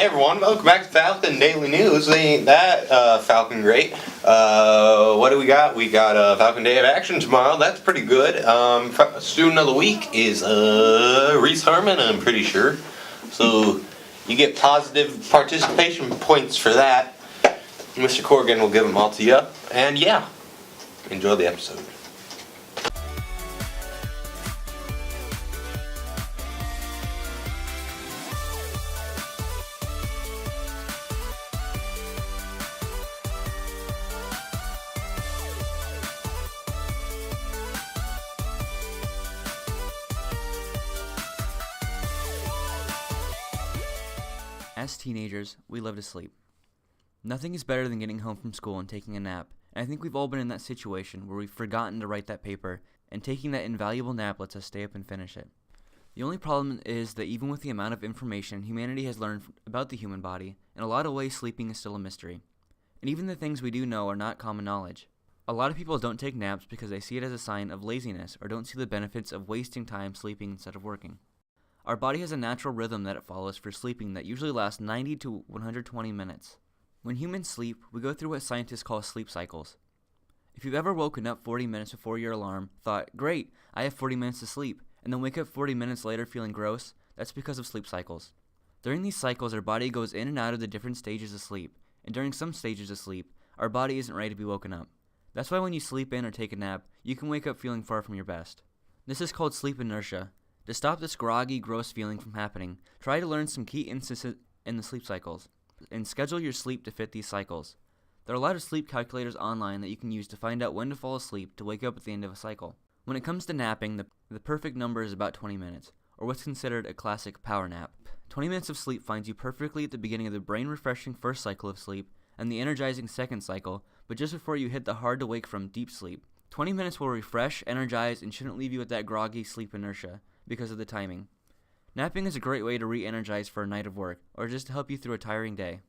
everyone, welcome back to Falcon Daily News. Ain't that Falcon great? What do we got? We got Falcon Day of Action tomorrow. That's pretty good. Student of the Week is Reese Harmon, I'm pretty sure. So you get positive participation points for that. Mr. Corrigan will give them all to you. And yeah, enjoy the episode. As teenagers, we love to sleep. Nothing is better than getting home from school and taking a nap, and I think we've all been in that situation where we've forgotten to write that paper, and taking that invaluable nap lets us stay up and finish it. The only problem is that even with the amount of information humanity has learned about the human body, in a lot of ways sleeping is still a mystery. And even the things we do know are not common knowledge. A lot of people don't take naps because they see it as a sign of laziness or don't see the benefits of wasting time sleeping instead of working. Our body has a natural rhythm that it follows for sleeping that usually lasts 90 to 120 minutes. When humans sleep, we go through what scientists call sleep cycles. If you've ever woken up 40 minutes before your alarm, thought, great, I have 40 minutes to sleep, and then wake up 40 minutes later feeling gross, that's because of sleep cycles. During these cycles, our body goes in and out of the different stages of sleep, and during some stages of sleep, our body isn't ready to be woken up. That's why when you sleep in or take a nap, you can wake up feeling far from your best. This is called sleep inertia. To stop this groggy, gross feeling from happening, try to learn some key instances in the sleep cycles, and schedule your sleep to fit these cycles. There are a lot of sleep calculators online that you can use to find out when to fall asleep to wake up at the end of a cycle. When it comes to napping, the perfect number is about 20 minutes, or what's considered a classic power nap. 20 minutes of sleep finds you perfectly at the beginning of the brain-refreshing first cycle of sleep and the energizing second cycle, but just before you hit the hard-to-wake-from deep sleep. 20 minutes will refresh, energize, and shouldn't leave you with that groggy sleep inertia because of the timing. Napping is a great way to re-energize for a night of work, or just to help you through a tiring day.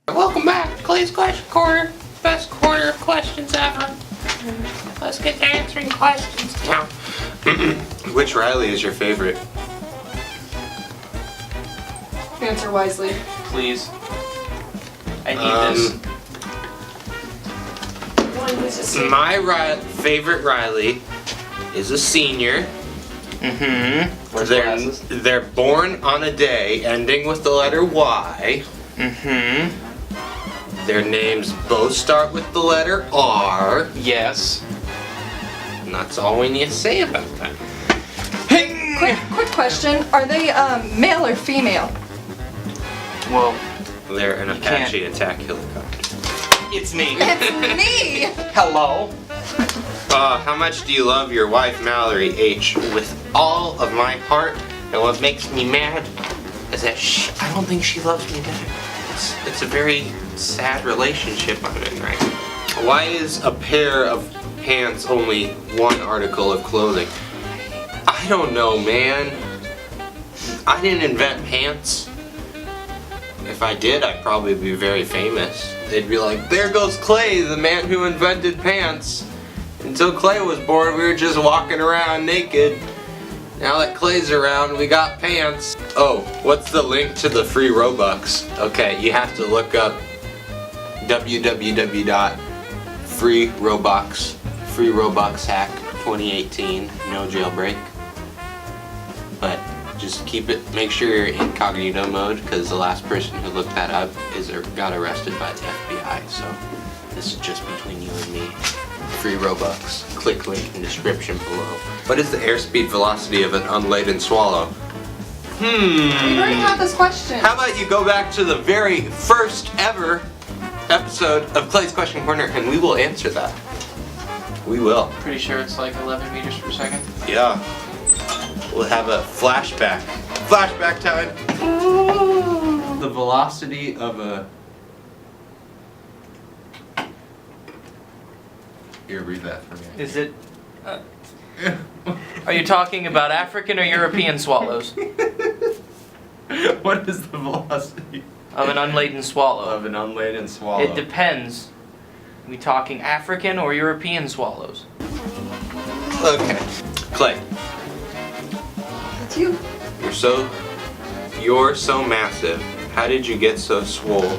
Welcome back to Clay's Question Corner. Best corner of questions ever. Let's get to answering questions now. Which Riley is your favorite? Answer wisely. Please. I need this. One who's a senior. My favorite Riley is a senior. Wears glasses. They're born on a day ending with the letter Y. Their names both start with the letter R. Yes. And that's all we need to say about that. Quick question. Are they male or female? Well, They're an Apache attack helicopter. it's me. It's me! Hello. How much do you love your wife, Mallory H? With all of my heart. And what makes me mad is that I don't think she loves me back. It's a very sad relationship I'm in right now. Why is a pair of pants only one article of clothing? I don't know, man. I didn't invent pants. If I did, I'd probably be very famous. They'd be like, there goes Clay, the man who invented pants. Until Clay was born, we were just walking around naked. Now that Clay's around, we got pants. Oh, what's the link to the free Robux? Okay, you have to look up www.freerobux, free Robux hack 2018, no jailbreak. But just make sure you're in incognito mode, because the last person who looked that up got arrested by the FBI, so this is just between you and me. Free Robux. Click link in description below. What is the airspeed velocity of an unladen swallow? We already had this question. How about you go back to the very first ever episode of Clay's Question Corner, and we will answer that. We will. Pretty sure it's like 11 meters per second. Yeah. We'll have a flashback. Flashback time. The velocity of a... Here, read that for me. Is it? Are you talking about African or European swallows? What is the velocity Of an unladen swallow. of an unladen swallow? It depends. Are we talking African or European swallows? Okay. Clay, It's you. you're so massive. How did you get so swole?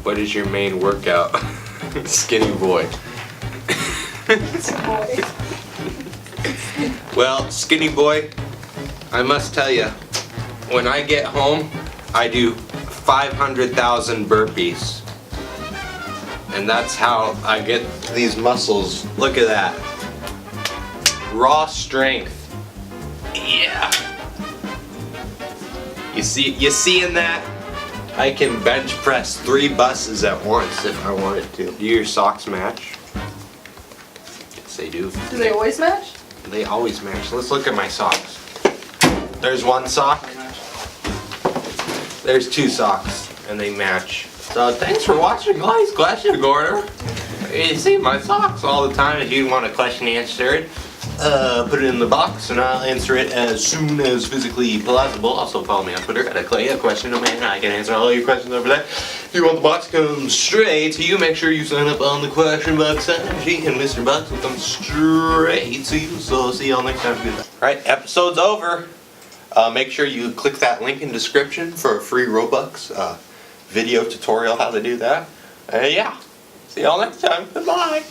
What is your main workout? Skinny boy. Boy. Well, skinny boy, I must tell you, when I get home, I do 500,000 burpees. And that's how I get these muscles. Look at that. Raw strength. Yeah. You seeing that? I can bench press 3 buses at once if I wanted to. Do your socks match? Yes, they do. Do they always match? They always match. Let's look at my socks. There's one sock. There's 2 socks, and they match. So thanks for watching Clay's Question Corner. You see my socks all the time. If you want a question answered, put it in the box, and I'll answer it as soon as physically plausible. Also follow me on Twitter at Clay, a question man. I can answer all your questions over there. If you want the box to come straight to you, make sure you sign up on the question box sheet, and Mr. Box will come straight to you. So see y'all next time. Alright, episode's over. Make sure you click that link in description for a free Robux video tutorial how to do that. Yeah. See y'all next time. Goodbye.